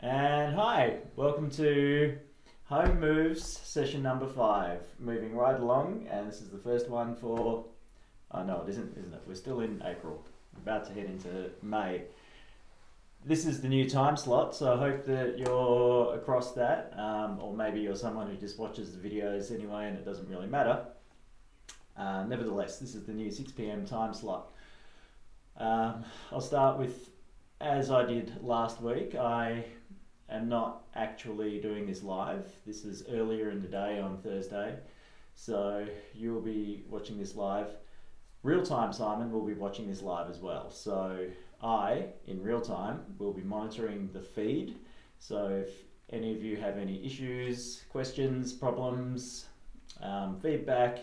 And hi, welcome to Home Moves Session number 5. Moving right along, and this is the first one for, oh no it isn't it? We're still in April, about to head into May. This is the new time slot, so I hope that you're across that, or maybe you're someone who just watches the videos anyway and it doesn't really matter. Nevertheless, this is the new 6 p.m. time slot. I'll start with, as I did last week, I am not actually doing this live. This is earlier in the day on Thursday, so you'll be watching this live. Real time Simon will be watching this live as well. So I, in real time, will be monitoring the feed. So if any of you have any issues, questions, problems, feedback,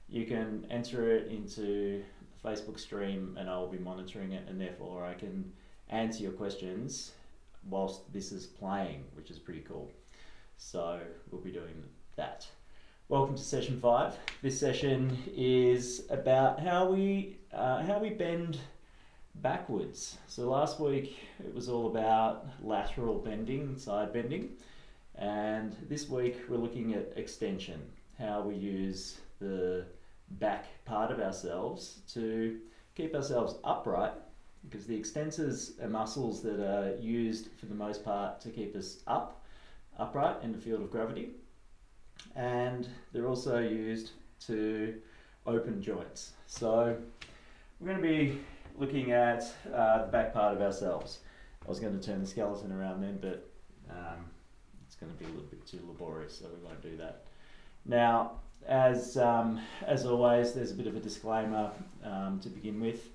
you can enter it into the Facebook stream and I'll be monitoring it, and therefore I can answer your questions whilst this is playing, which is pretty cool. So we'll be doing that. Welcome to session 5. This session is about how we bend backwards. So last week it was all about lateral bending, side bending, and this week we're looking at extension, how we use the back part of ourselves to keep ourselves upright, because the extensors are muscles that are used for the most part to keep us upright in the field of gravity, and they're also used to open joints. So we're going to be looking at the back part of ourselves. I was going to turn the skeleton around then, but it's going to be a little bit too laborious, so we won't do that. Now, as always, there's a bit of a disclaimer to begin with.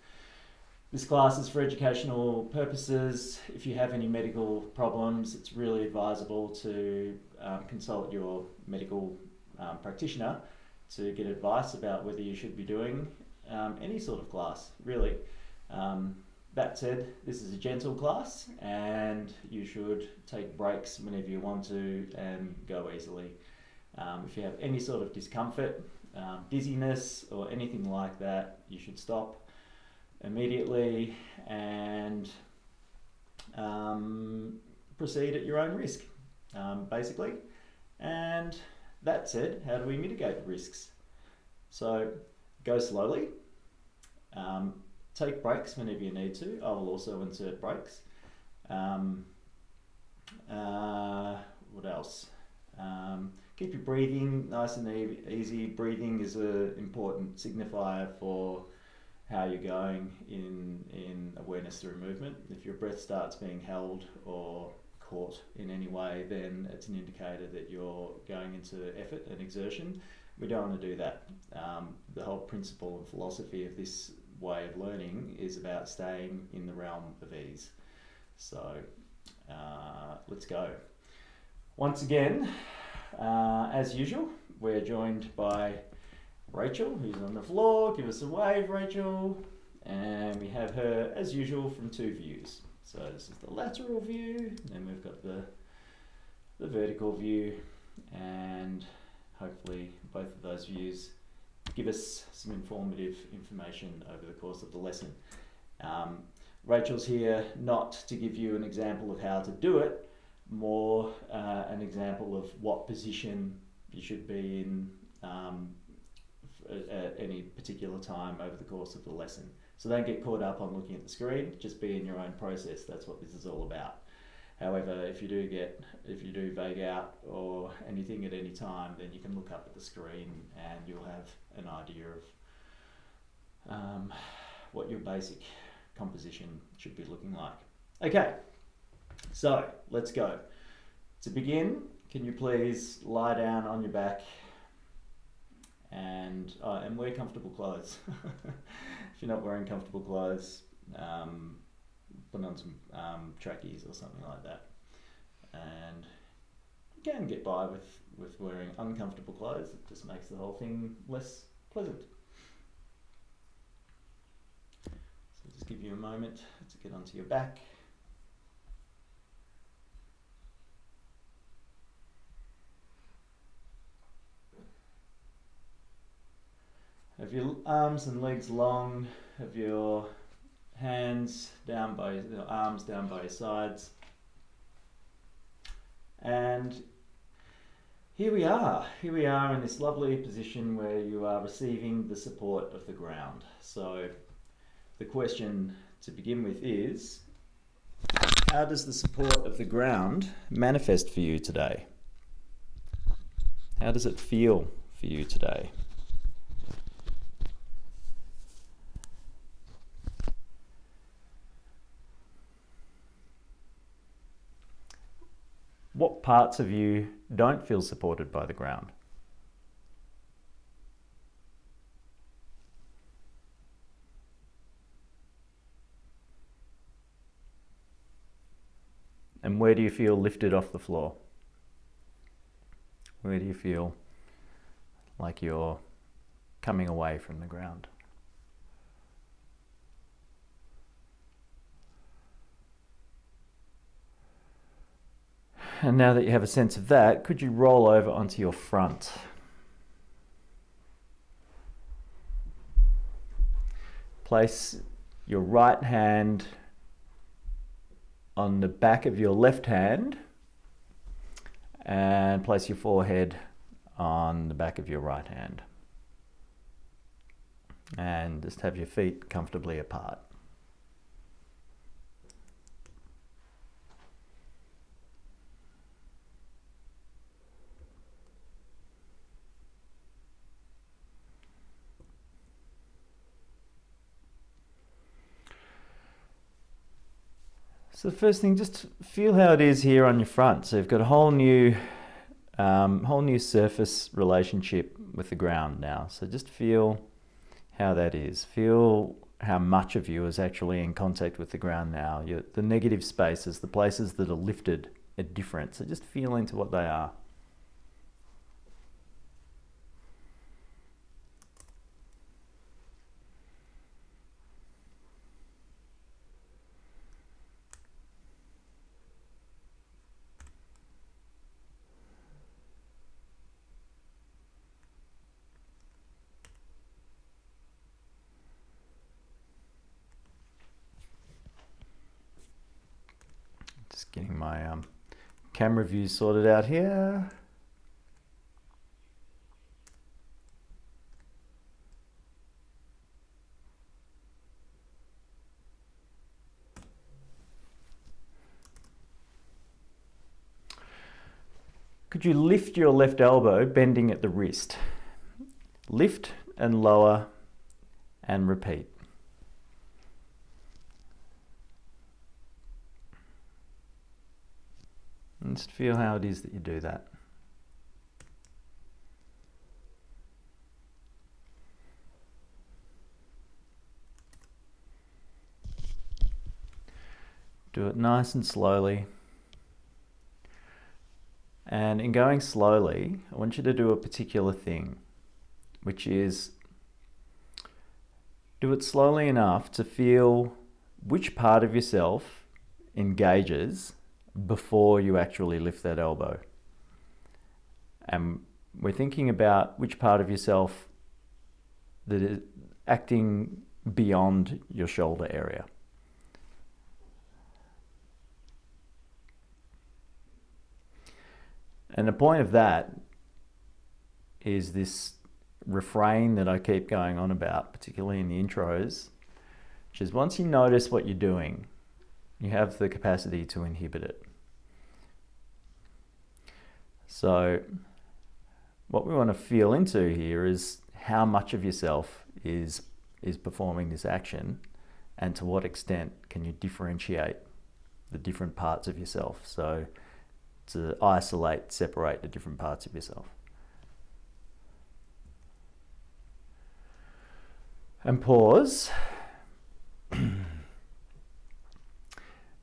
This class is for educational purposes. If you have any medical problems, it's really advisable to consult your medical practitioner to get advice about whether you should be doing any sort of class, really. That said, this is a gentle class and you should take breaks whenever you want to and go easily. If you have any sort of discomfort, dizziness or anything like that, you should stop immediately and proceed at your own risk, basically. And that said, how do we mitigate the risks? So go slowly, take breaks whenever you need to. I will also insert breaks. What else? Keep your breathing nice and easy. Breathing is an important signifier for how you're going in awareness through movement. If your breath starts being held or caught in any way, then it's an indicator that you're going into effort and exertion. We don't want to do that. The whole principle and philosophy of this way of learning is about staying in the realm of ease. So let's go. Once again, as usual, we're joined by Rachel, who's on the floor. Give us a wave, Rachel. And we have her, as usual, from 2 views. So this is the lateral view, and then we've got the vertical view, and hopefully both of those views give us some informative information over the course of the lesson. Rachel's here not to give you an example of how to do it, more an example of what position you should be in at any particular time over the course of the lesson. So don't get caught up on looking at the screen, just be in your own process. That's what this is all about. However, if you do vague out or anything at any time, then you can look up at the screen and you'll have an idea of what your basic composition should be looking like. Okay, so let's go. To begin, can you please lie down on your back and wear comfortable clothes. If you're not wearing comfortable clothes, put on some trackies or something like that. And you can get by with wearing uncomfortable clothes. It just makes the whole thing less pleasant. So just give you a moment to get onto your back. Have your arms and legs long, have your hands down by your arms down by your sides. And here we are in this lovely position where you are receiving the support of the ground. So the question to begin with is, how does the support of the ground manifest for you today? How does it feel for you today? What parts of you don't feel supported by the ground? And where do you feel lifted off the floor? Where do you feel like you're coming away from the ground? And now that you have a sense of that, could you roll over onto your front? Place your right hand on the back of your left hand and place your forehead on the back of your right hand. And just have your feet comfortably apart. So the first thing, just feel how it is here on your front. So you've got a whole new surface relationship with the ground now. So just feel how that is. Feel how much of you is actually in contact with the ground now. The negative spaces, the places that are lifted, are different. So just feel into what they are. Just getting my camera view sorted out here. Could you lift your left elbow, bending at the wrist? Lift and lower and repeat. And just feel how it is that you do that. Do it nice and slowly. And in going slowly, I want you to do a particular thing, which is do it slowly enough to feel which part of yourself engages before you actually lift that elbow. And we're thinking about which part of yourself that is acting beyond your shoulder area. And the point of that is this refrain that I keep going on about, particularly in the intros, which is once you notice what you're doing, you have the capacity to inhibit it. So what we want to feel into here is how much of yourself is performing this action, and to what extent can you differentiate the different parts of yourself. So to isolate, separate the different parts of yourself. And pause.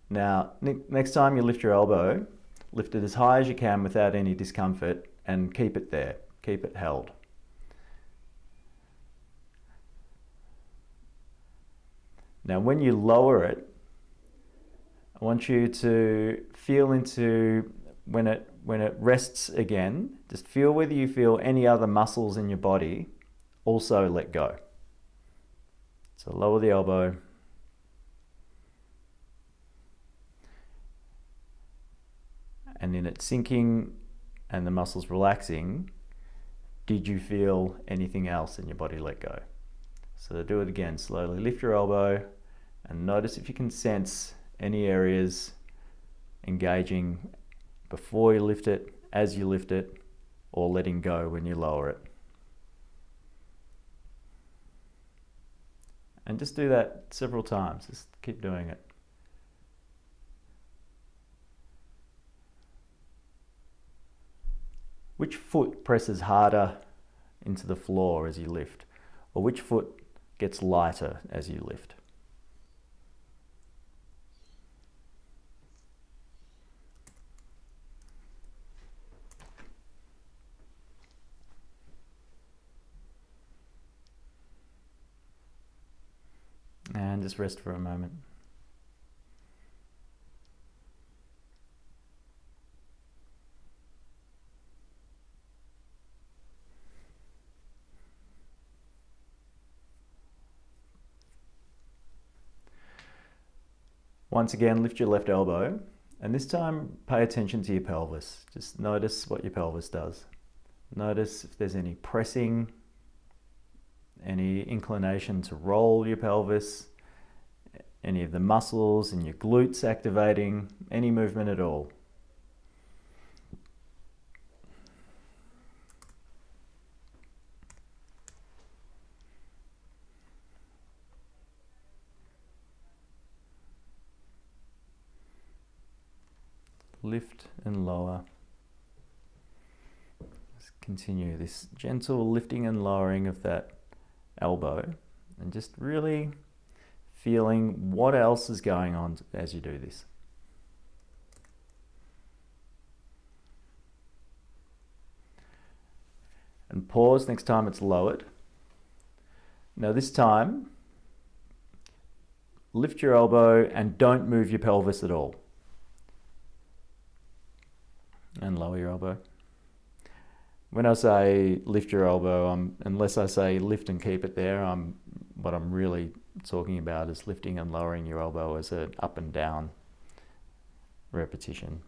Now, next time you lift your elbow, lift it as high as you can without any discomfort and keep it there. Keep it held. Now, when you lower it, I want you to feel into when it rests again, just feel whether you feel any other muscles in your body also let go. So lower the elbow. and in it sinking and the muscles relaxing, did you feel anything else in your body let go? So do it again. Slowly lift your elbow and notice if you can sense any areas engaging before you lift it, as you lift it, or letting go when you lower it. And just do that several times. Just keep doing it. Which foot presses harder into the floor as you lift? Or which foot gets lighter as you lift? And just rest for a moment. Once again, lift your left elbow, and this time pay attention to your pelvis. Just notice what your pelvis does. Notice if there's any pressing, any inclination to roll your pelvis, any of the muscles in your glutes activating, any movement at all. Lift and lower. Let's continue this gentle lifting and lowering of that elbow, and just really feeling what else is going on as you do this. And pause next time it's lowered. Now this time, lift your elbow and don't move your pelvis at all. And lower your elbow. When I say lift your elbow, unless I say lift and keep it there, what I'm really talking about is lifting and lowering your elbow as an up and down repetition.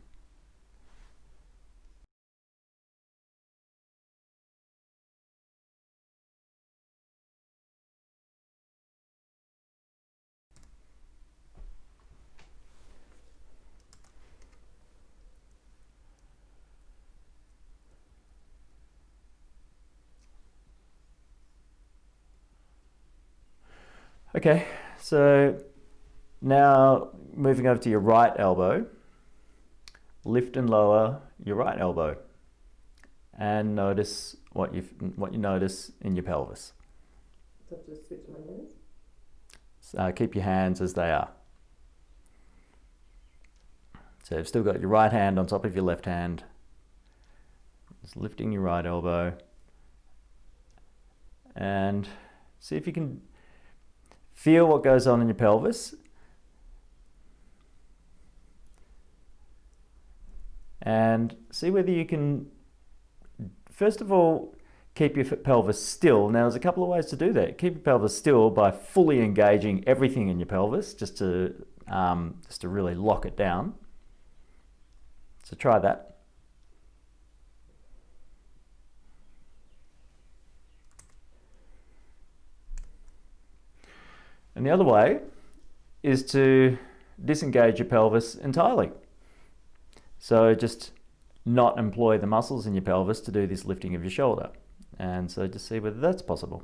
Okay, so now moving over to your right elbow, lift and lower your right elbow, and notice what you notice in your pelvis. So just switch my hands. Keep your hands as they are. So you've still got your right hand on top of your left hand. Just lifting your right elbow, and see if you can feel what goes on in your pelvis. And see whether you can, first of all, keep your pelvis still. Now there's a couple of ways to do that. Keep your pelvis still by fully engaging everything in your pelvis, just to really lock it down. So try that. And the other way is to disengage your pelvis entirely. So just not employ the muscles in your pelvis to do this lifting of your shoulder. And so just see whether that's possible.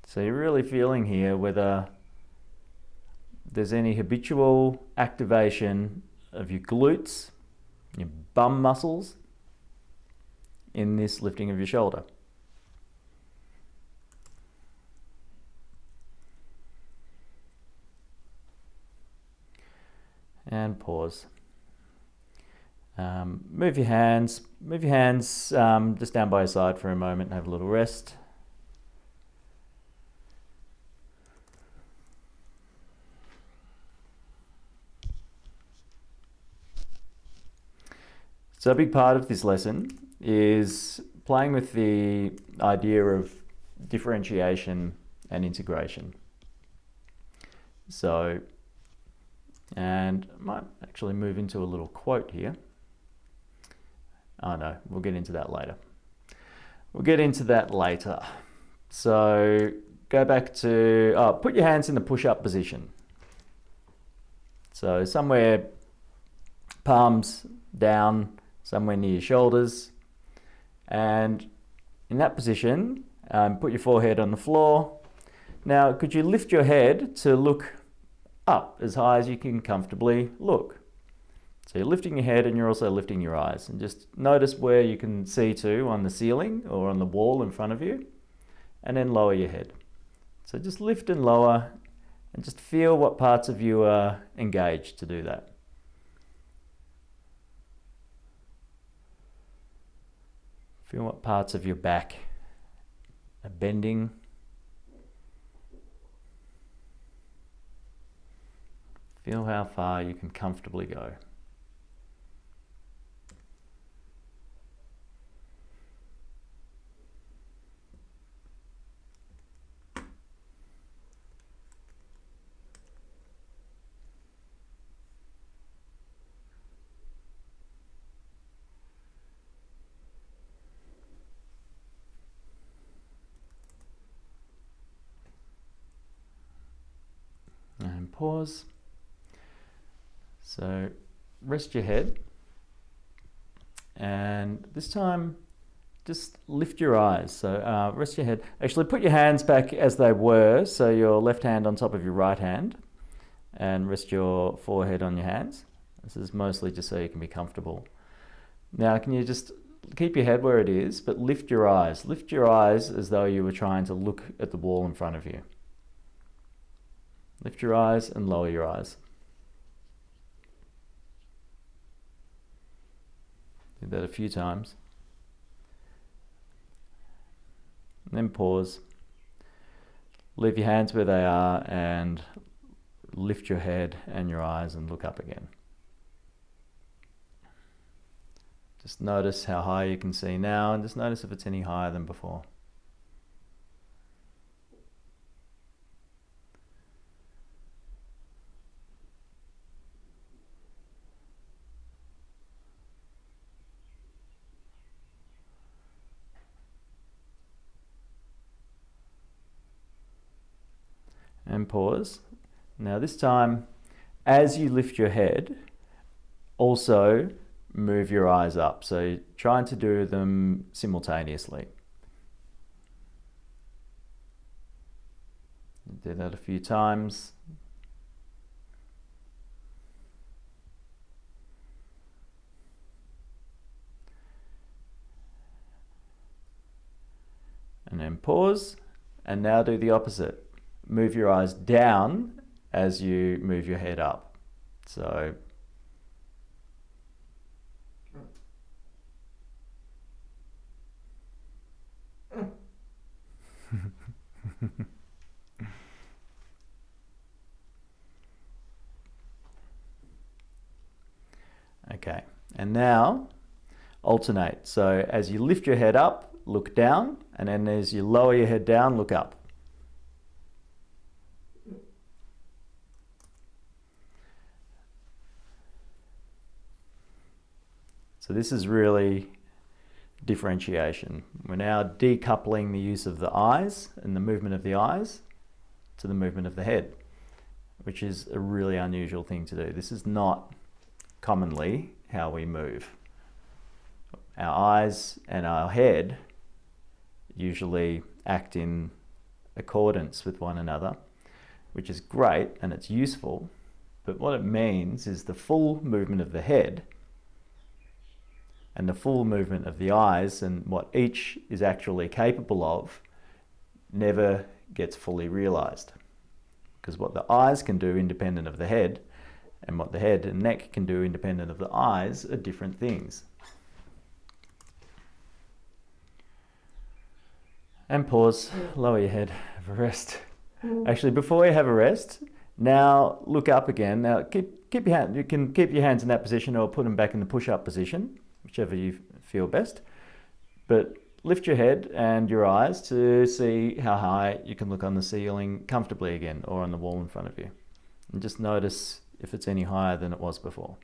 So you're really feeling here whether there's any habitual activation of your glutes, your bum muscles in this lifting of your shoulder. And pause. Move your hands just down by your side for a moment and have a little rest. So a big part of this lesson is playing with the idea of differentiation and integration. So, and I might actually move into a little quote here. Oh no, we'll get into that later. So go back to, put your hands in the push-up position. So somewhere, palms down, somewhere near your shoulders. And in that position, put your forehead on the floor. Now, could you lift your head to look up as high as you can comfortably look? So you're lifting your head and you're also lifting your eyes. And just notice where you can see to on the ceiling or on the wall in front of you. And then lower your head. So just lift and lower and just feel what parts of you are engaged to do that. Feel what parts of your back are bending. Feel how far you can comfortably go. And pause. So rest your head, and this time just lift your eyes. So rest your head. Actually put your hands back as they were, so your left hand on top of your right hand, and rest your forehead on your hands. This is mostly just so you can be comfortable. Now can you just keep your head where it is, but lift your eyes. Lift your eyes as though you were trying to look at the wall in front of you. Lift your eyes and lower your eyes. Do that a few times. And then pause. Leave your hands where they are and lift your head and your eyes and look up again. Just notice how high you can see now, and just notice if it's any higher than before. And pause. Now this time, as you lift your head, also move your eyes up. So trying to do them simultaneously. Do that a few times. And then pause, and now do the opposite. Move your eyes down as you move your head up. So okay, and now alternate. So as you lift your head up, look down, and then as you lower your head down, look up. So this is really differentiation. We're now decoupling the use of the eyes and the movement of the eyes to the movement of the head, which is a really unusual thing to do. This is not commonly how we move. Our eyes and our head usually act in accordance with one another, which is great and it's useful, but what it means is the full movement of the head and the full movement of the eyes and what each is actually capable of never gets fully realized. Because what the eyes can do independent of the head and what the head and neck can do independent of the eyes are different things. And pause, lower your head, have a rest. Actually, before you have a rest, now look up again. Now keep your hand, you can keep your hands in that position or put them back in the push-up position, whichever you feel best. But lift your head and your eyes to see how high you can look on the ceiling comfortably again, or on the wall in front of you. And just notice if it's any higher than it was before.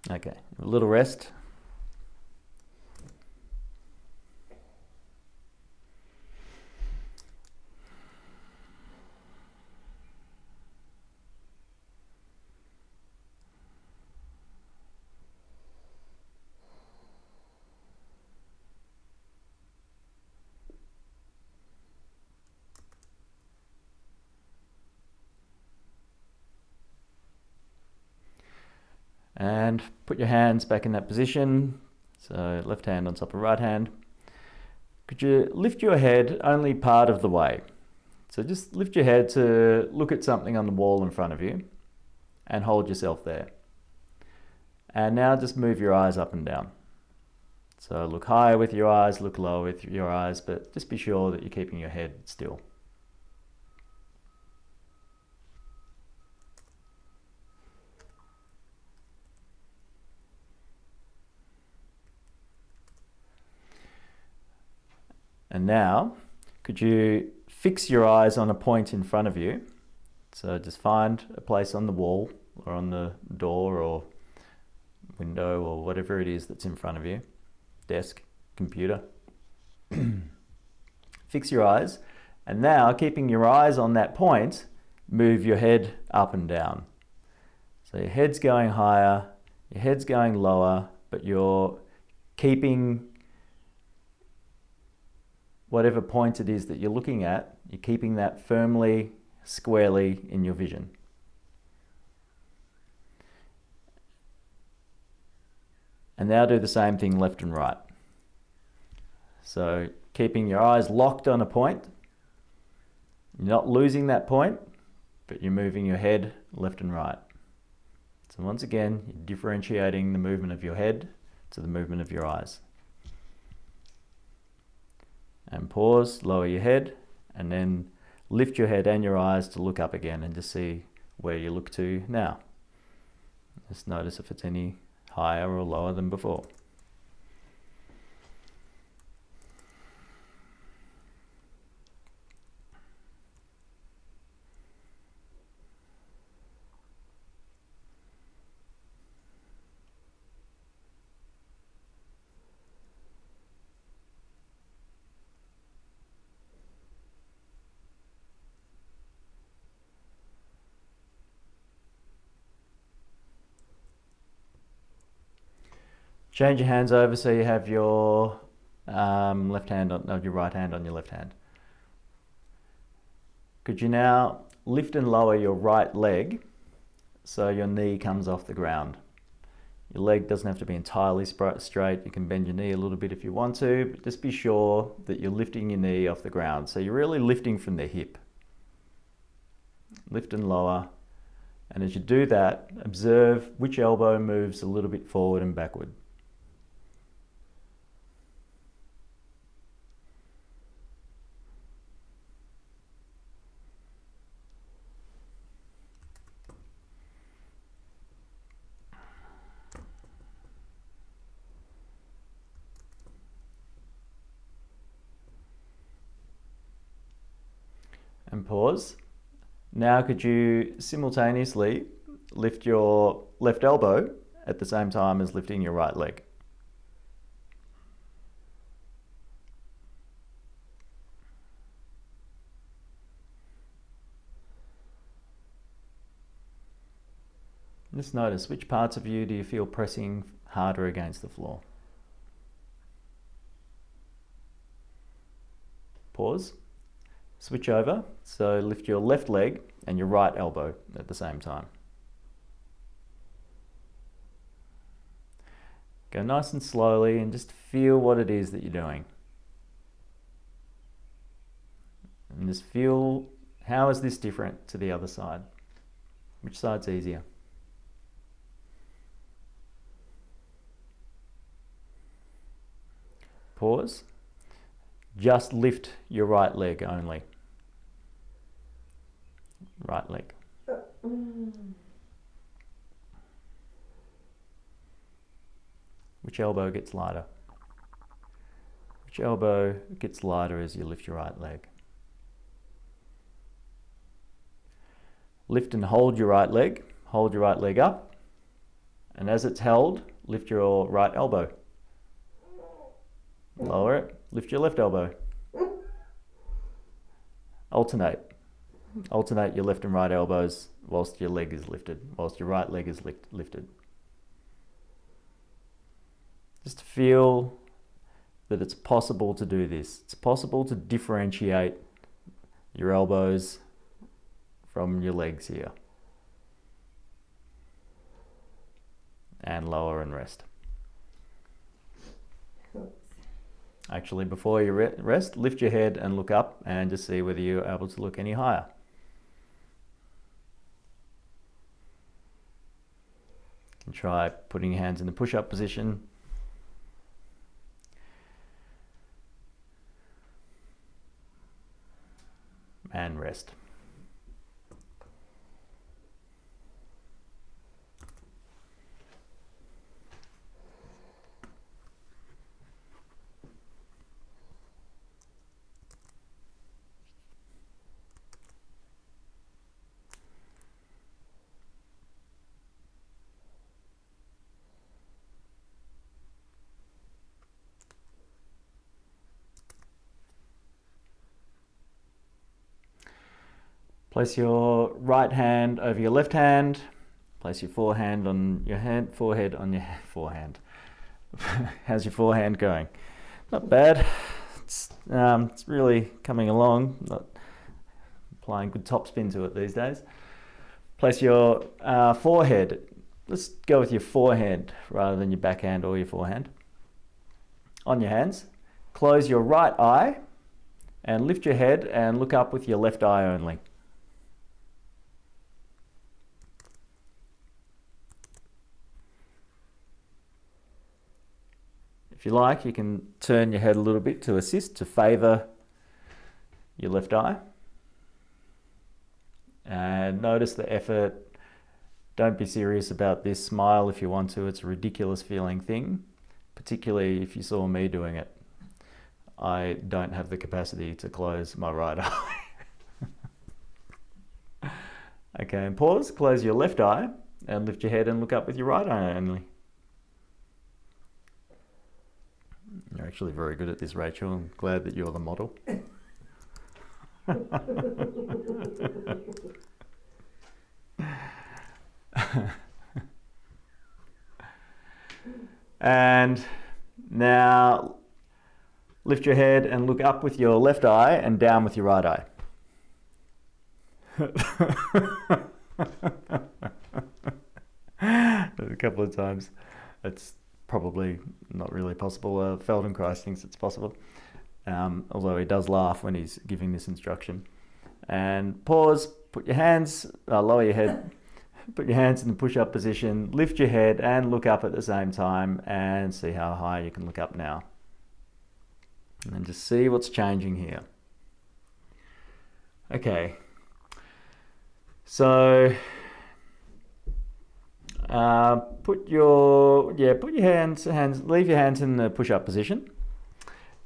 Okay, a little rest. And put your hands back in that position. So left hand on top of right hand. Could you lift your head only part of the way? So just lift your head to look at something on the wall in front of you and hold yourself there. And now just move your eyes up and down. So look higher with your eyes, look lower with your eyes, but just be sure that you're keeping your head still. And now, could you fix your eyes on a point in front of you? So just find a place on the wall or on the door or window or whatever it is that's in front of you, desk, computer. Fix your eyes, and now keeping your eyes on that point, move your head up and down. So your head's going higher, your head's going lower, but you're keeping whatever point it is that you're looking at, you're keeping that firmly, squarely in your vision. And now do the same thing left and right. So keeping your eyes locked on a point, you're not losing that point, but you're moving your head left and right. So once again, you're differentiating the movement of your head to the movement of your eyes. And pause, lower your head, and then lift your head and your eyes to look up again and just see where you look to now. Just notice if it's any higher or lower than before. Change your hands over so you have your left hand on your right hand on your left hand. Could you now lift and lower your right leg so your knee comes off the ground? Your leg doesn't have to be entirely straight. You can bend your knee a little bit if you want to, but just be sure that you're lifting your knee off the ground. So you're really lifting from the hip. Lift and lower. And as you do that, observe which elbow moves a little bit forward and backward. And pause. Now could you simultaneously lift your left elbow at the same time as lifting your right leg? Just notice which parts of you do you feel pressing harder against the floor. Pause. Switch over, so lift your left leg and your right elbow at the same time. Go nice and slowly and just feel what it is that you're doing. And just feel, how is this different to the other side? Which side's easier? Pause. Just lift your right leg only. Right leg. Which elbow gets lighter? Which elbow gets lighter as you lift your right leg? Lift and hold your right leg. Hold your right leg up. And as it's held, lift your right elbow. Lower it, lift your left elbow. Alternate. Alternate your left and right elbows whilst your leg is lifted, whilst your right leg is lifted. Just feel that it's possible to do this. It's possible to differentiate your elbows from your legs here. And lower and rest. Actually, before you rest, lift your head and look up and just see whether you're able to look any higher. You can try putting your hands in the push-up position. And rest. Place your right hand over your left hand. Place your forehead on your forehand. How's your forehand going? Not bad. It's really coming along. Not applying good topspin to it these days. Place your forehead. Let's go with your forehead rather than your backhand or your forehand. On your hands. Close your right eye and lift your head and look up with your left eye only. If you like, you can turn your head a little bit to assist, to favour your left eye. And notice the effort. Don't be serious about this. Smile if you want to. It's a ridiculous feeling thing, particularly if you saw me doing it. I don't have the capacity to close my right eye. Okay, and pause. Close your left eye and lift your head and look up with your right eye only. You're actually very good at this, Rachel. I'm glad that you're the model. And now lift your head and look up with your left eye and down with your right eye. A couple of times. It's probably not really possible. Feldenkrais thinks it's possible, although he does laugh when he's giving this instruction. And pause, put your hands, lower your head, put your hands in the push-up position, lift your head and look up at the same time and see how high you can look up now. And just see what's changing here. Okay, so put your hands, leave your hands in the push-up position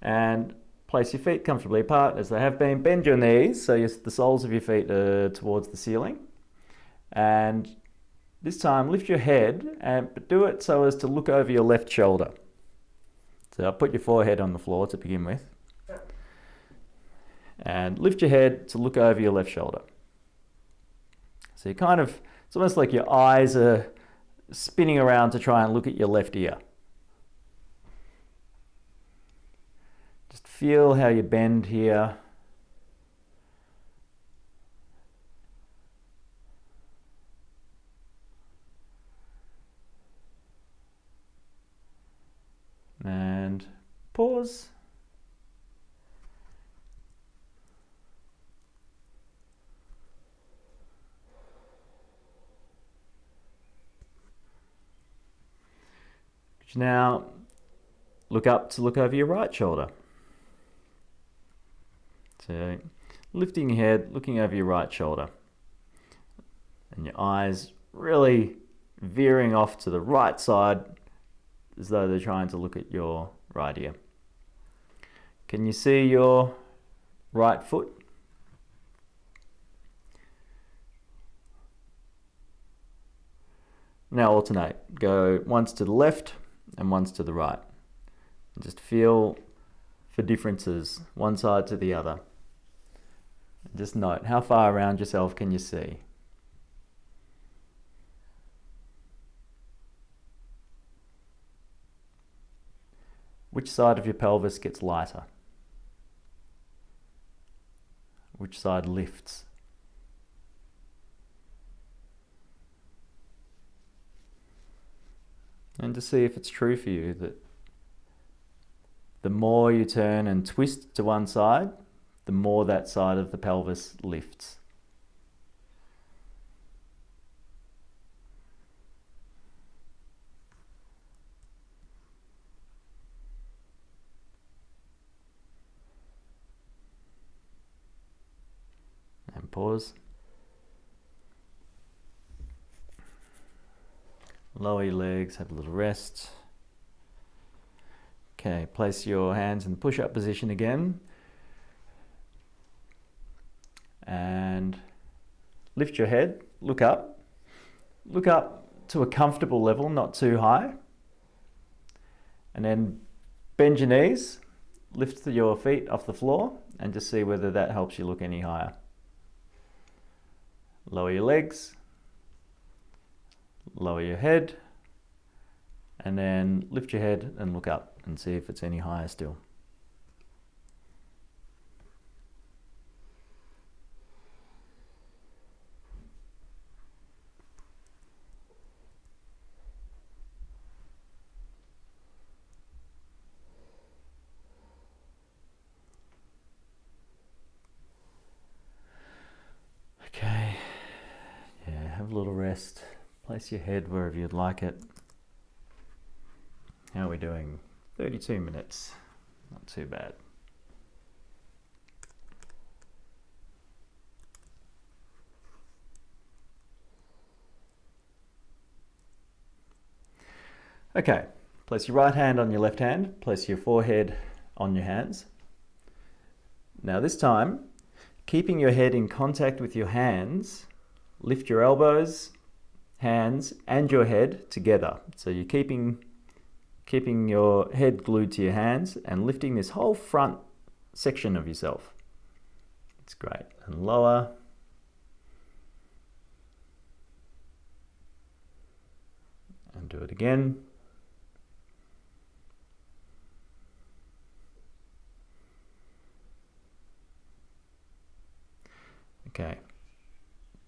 and place your feet comfortably apart as they have been. Bend your knees so the soles of your feet are towards the ceiling. And this time lift your head, but do it so as to look over your left shoulder. So put your forehead on the floor to begin with. And lift your head to look over your left shoulder. So you it's almost like your eyes are spinning around to try and look at your left ear. Just feel how you bend here. And pause. Now look up to look over your right shoulder. So lifting your head, looking over your right shoulder. And your eyes really veering off to the right side as though they're trying to look at your right ear. Can you see your right foot? Now alternate. Go once to the left and once to the right. And just feel for differences, one side to the other. And just note, how far around yourself can you see? Which side of your pelvis gets lighter? Which side lifts? And to see if it's true for you that the more you turn and twist to one side, the more that side of the pelvis lifts. And pause. Lower your legs, have a little rest. Okay, place your hands in the push-up position again. And lift your head, look up. Look up to a comfortable level, not too high. And then bend your knees, lift your feet off the floor, and just see whether that helps you look any higher. Lower your legs, lower your head, and then lift your head and look up and see if it's any higher still. Okay, yeah, have a little rest. Place your head wherever you'd like it. How are we doing? 32 minutes, not too bad. Okay, place your right hand on your left hand, place your forehead on your hands. Now this time, keeping your head in contact with your hands, lift your elbows, hands, and your head together. So you're keeping your head glued to your hands and lifting this whole front section of yourself. It's great. And lower. And do it again. Okay.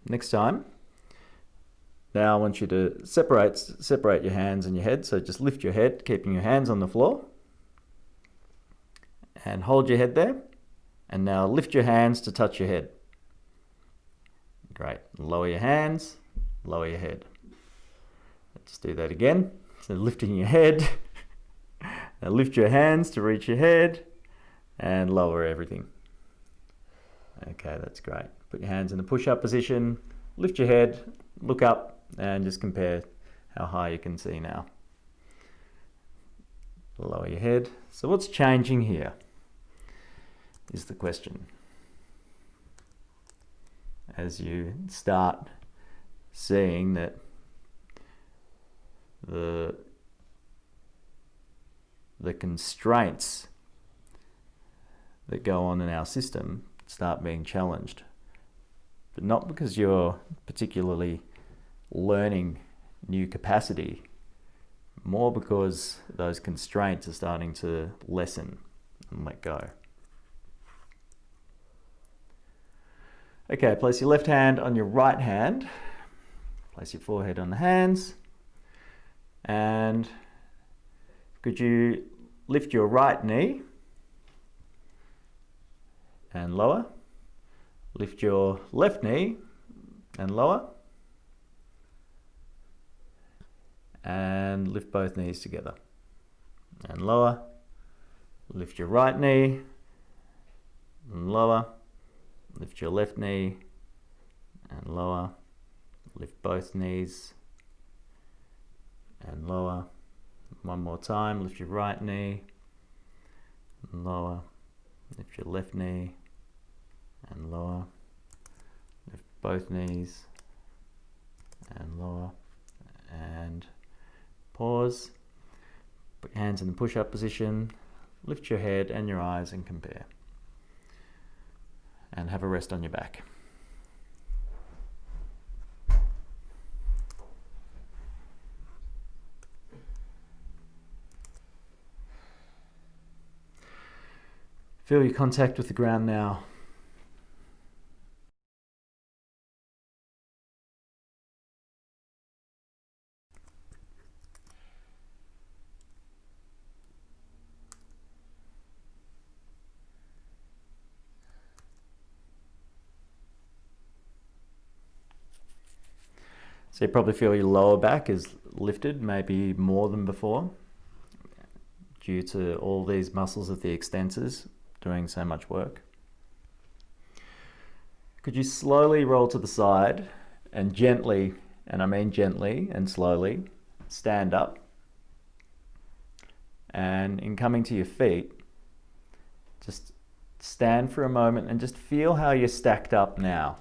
Next time. Now I want you to separate your hands and your head. So just lift your head, keeping your hands on the floor. And hold your head there. And now lift your hands to touch your head. Great. Lower your hands, lower your head. Let's do that again. So lifting your head. Now lift your hands to reach your head. And lower everything. Okay, that's great. Put your hands in the push-up position. Lift your head, look up. And just compare how high you can see now. Lower your head. So what's changing here is the question. As you start seeing that the constraints that go on in our system start being challenged. But not because you're particularly learning new capacity, more because those constraints are starting to lessen and let go. Okay, place your left hand on your right hand, place your forehead on the hands, and could you lift your right knee and lower, lift your left knee and lower, and lift both knees together and lower, lift your right knee and lower, lift your left knee and lower, lift both knees and lower. One more time, lift your right knee and lower, lift your left knee and lower, lift both knees and lower, And pause. Put your hands in the push-up position. Lift your head and your eyes and compare. And have a rest on your back. Feel your contact with the ground now. So you probably feel your lower back is lifted, maybe more than before, due to all these muscles of the extensors doing so much work. Could you slowly roll to the side and gently, and I mean gently and slowly, stand up? And in coming to your feet, just stand for a moment and just feel how you're stacked up now.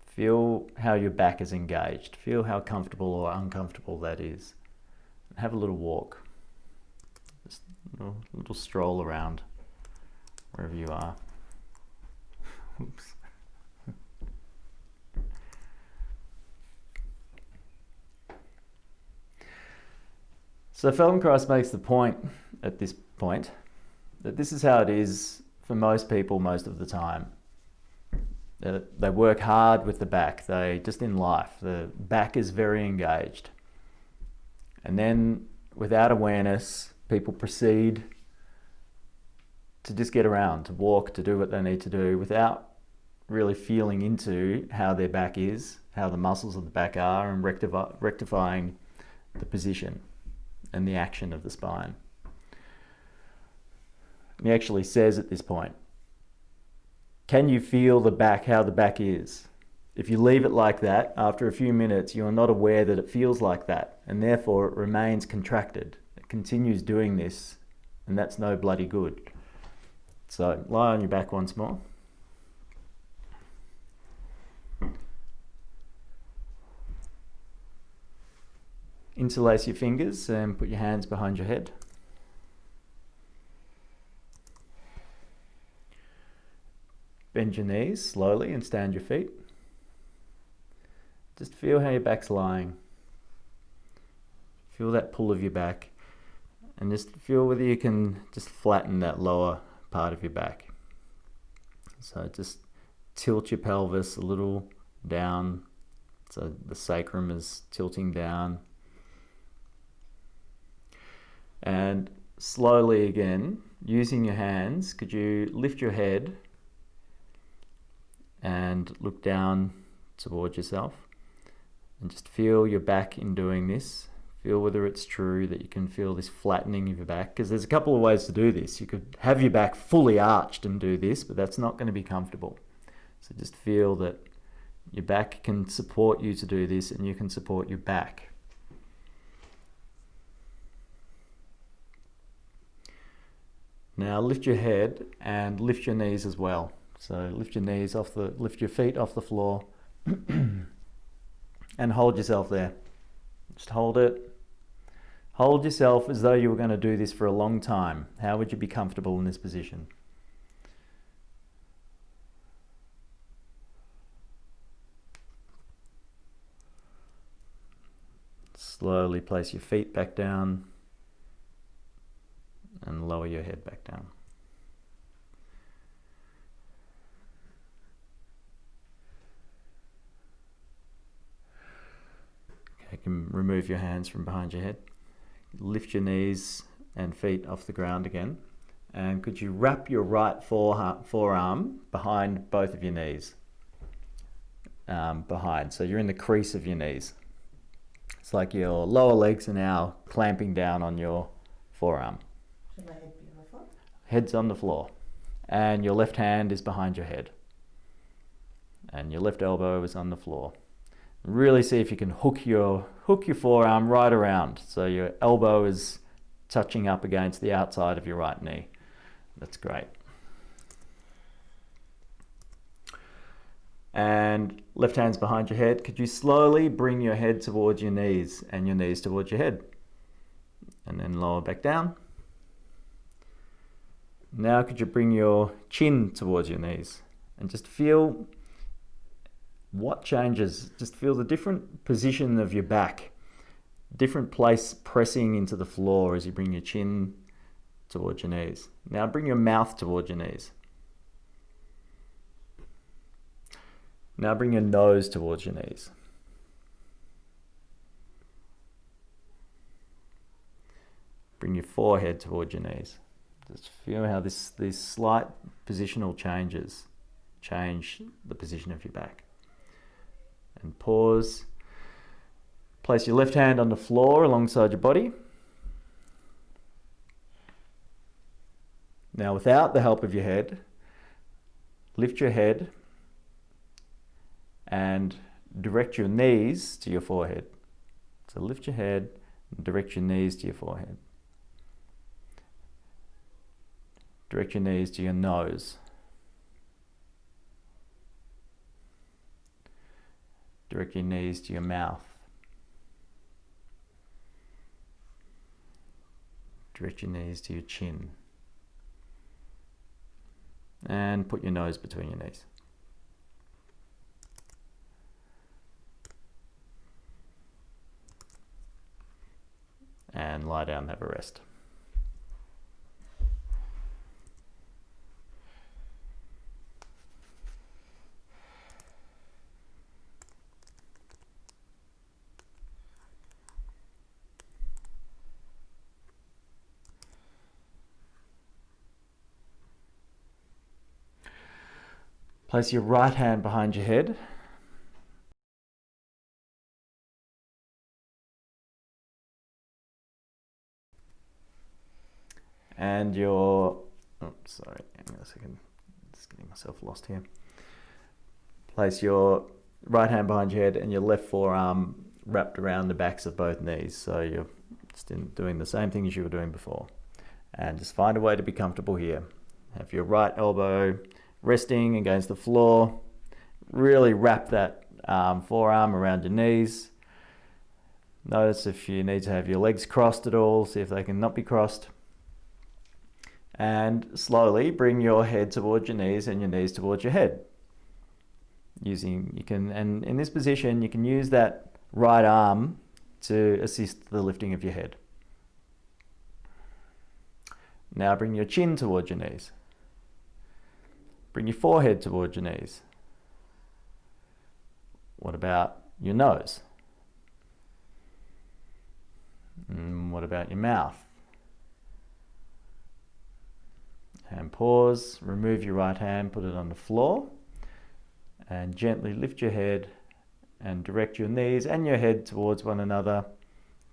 Feel how your back is engaged. Feel how comfortable or uncomfortable that is. Have a little walk. Just a little stroll around wherever you are. Oops. So Feldenkrais makes the point at this point that this is how it is for most people most of the time. They work hard with the back. Just in life, the back is very engaged. And then without awareness, people proceed to just get around, to walk, to do what they need to do without really feeling into how their back is, how the muscles of the back are, and rectifying the position and the action of the spine. And he actually says at this point, can you feel the back, how the back is? If you leave it like that, after a few minutes, you are not aware that it feels like that, and therefore it remains contracted. It continues doing this, and that's no bloody good. So lie on your back once more. Interlace your fingers and put your hands behind your head. Bend your knees slowly and stand your feet. Just feel how your back's lying. Feel that pull of your back, and just feel whether you can just flatten that lower part of your back. So just tilt your pelvis a little down, so the sacrum is tilting down. And slowly again, using your hands, could you lift your head and look down towards yourself, and just feel your back in doing this. Feel whether it's true that you can feel this flattening of your back, because there's a couple of ways to do this. You could have your back fully arched and do this, but that's not going to be comfortable. So just feel that your back can support you to do this, and you can support your back. Now lift your head and lift your knees as well. So lift your knees lift your feet off the floor and hold yourself there. Just hold it. Hold yourself as though you were going to do this for a long time. How would you be comfortable in this position? Slowly place your feet back down and lower your head back down. You can remove your hands from behind your head. Lift your knees and feet off the ground again. And could you wrap your right forearm behind both of your knees? Behind. So you're in the crease of your knees. It's like your lower legs are now clamping down on your forearm. Should my head be on the floor? Head's on the floor. And your left hand is behind your head. And your left elbow is on the floor. Really see if you can hook your forearm right around, so your elbow is touching up against the outside of your right knee. That's great. And left hand's behind your head. Could you slowly bring your head towards your knees and your knees towards your head? And then lower back down. Now could you bring your chin towards your knees and just feel what changes. Just feel the different position of your back, different place pressing into the floor as you bring your chin towards your knees. Now bring your mouth towards your knees. Now bring your nose towards your knees. Bring your forehead towards your knees. Just feel how these slight positional changes change the position of your back. And pause. Place your left hand on the floor alongside your body. Now, without the help of your head, lift your head and direct your knees to your forehead. So lift your head and direct your knees to your forehead. Direct your knees to your nose. Direct your knees to your mouth. Direct your knees to your chin. And put your nose between your knees. And lie down and have a rest. Place your right hand behind your head. And sorry, hang on a second. Just getting myself lost here. Place your right hand behind your head and your left forearm wrapped around the backs of both knees. So you're just doing the same thing as you were doing before. And just find a way to be comfortable here. Have your right elbow resting against the floor. Really wrap that forearm around your knees. Notice if you need to have your legs crossed at all, see if they can not be crossed. And slowly bring your head towards your knees and your knees towards your head. And in this position, you can use that right arm to assist the lifting of your head. Now bring your chin towards your knees. Bring your forehead towards your knees. What about your nose? And what about your mouth? And pause, remove your right hand, put it on the floor, and gently lift your head and direct your knees and your head towards one another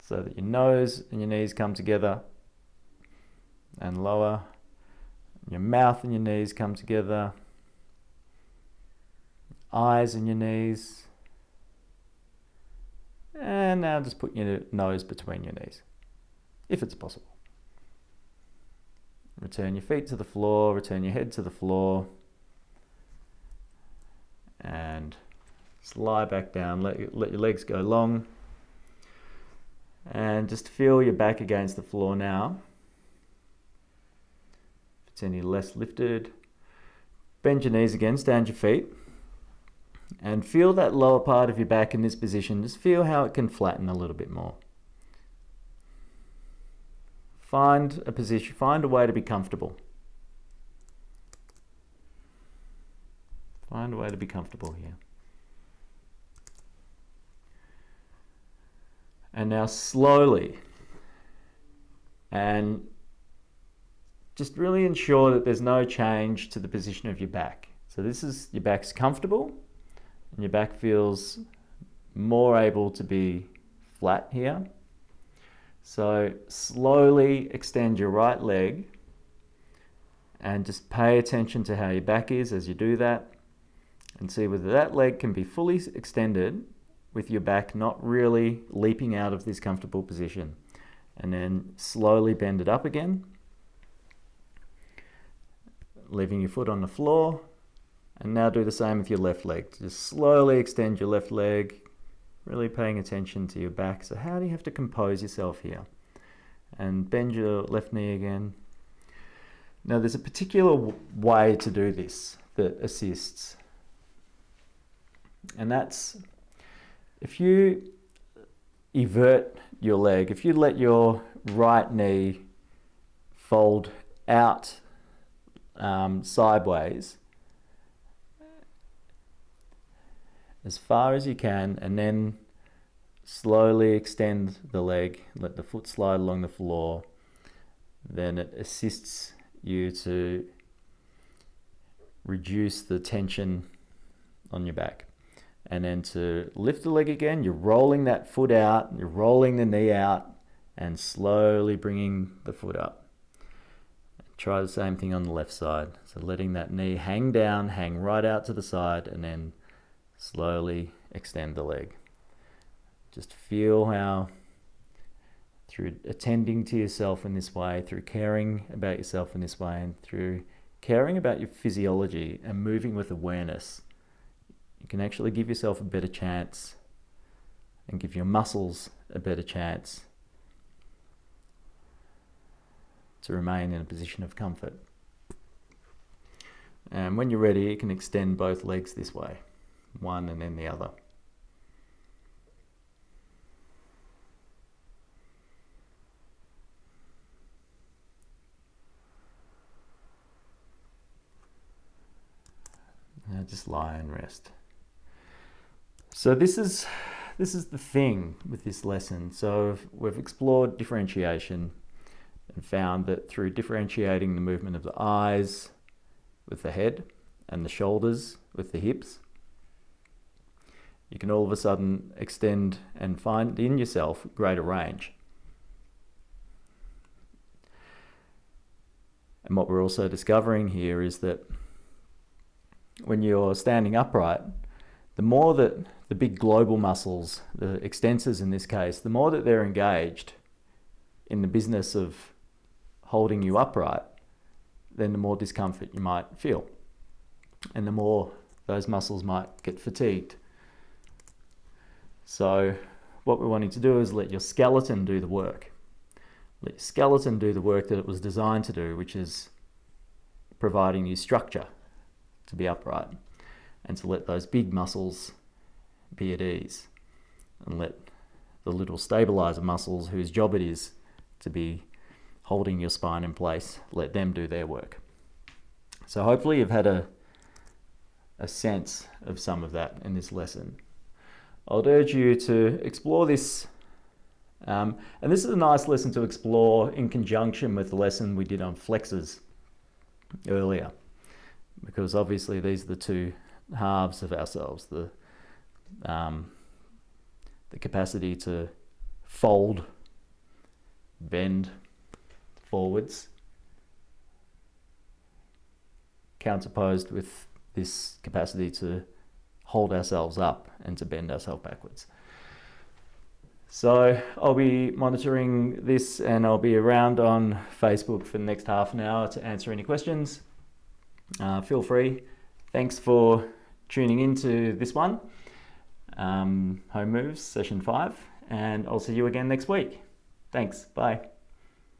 so that your nose and your knees come together, and lower. Your mouth and your knees come together. Eyes and your knees. And now just put your nose between your knees, if it's possible. Return your feet to the floor, return your head to the floor. And just lie back down, let your legs go long. And just feel your back against the floor now. If it's any less lifted, bend your knees again, stand your feet. And feel that lower part of your back in this position. Just feel how it can flatten a little bit more. Find a position, find a way to be comfortable. Find a way to be comfortable here. And now slowly, and just really ensure that there's no change to the position of your back. So your back's comfortable and your back feels more able to be flat here. So slowly extend your right leg and just pay attention to how your back is as you do that, and see whether that leg can be fully extended with your back not really leaping out of this comfortable position. And then slowly bend it up again, leaving your foot on the floor, And now do the same with your left leg. Just slowly extend your left leg, really paying attention to your back. So how do you have to compose yourself here? And bend your left knee again. Now there's a particular way to do this that assists. And that's if you evert your leg, if you let your right knee fold out sideways as far as you can, and then slowly extend the leg, let the foot slide along the floor, then it assists you to reduce the tension on your back. And then to lift the leg again, you're rolling that foot out, you're rolling the knee out, and slowly bringing the foot up. Try the same thing on the left side. So letting that knee hang down, hang right out to the side, and then slowly extend the leg. Just feel how, through attending to yourself in this way, through caring about yourself in this way, and through caring about your physiology and moving with awareness, you can actually give yourself a better chance and give your muscles a better chance to remain in a position of comfort. And when you're ready, you can extend both legs this way, one and then the other. Now just lie and rest. So this is the thing with this lesson. So we've explored differentiation and found that through differentiating the movement of the eyes with the head and the shoulders with the hips, you can all of a sudden extend and find in yourself greater range. And what we're also discovering here is that when you're standing upright, the more that the big global muscles, the extensors in this case, the more that they're engaged in the business of holding you upright, then the more discomfort you might feel. And the more those muscles might get fatigued. So what we're wanting to do is let your skeleton do the work. Let your skeleton do the work that it was designed to do, which is providing you structure to be upright, and to let those big muscles be at ease, and let the little stabilizer muscles, whose job it is to be holding your spine in place, let them do their work. So hopefully you've had a sense of some of that in this lesson. I'd urge you to explore this, and this is a nice lesson to explore in conjunction with the lesson we did on flexors earlier, because obviously these are the two halves of ourselves, the capacity to fold, bend forwards, counterposed with this capacity to hold ourselves up and to bend ourselves backwards. So I'll be monitoring this, and I'll be around on Facebook for the next half an hour to answer any questions. Feel free. Thanks for tuning into this one, Home Moves Session 5, and I'll see you again next week. Thanks. Bye.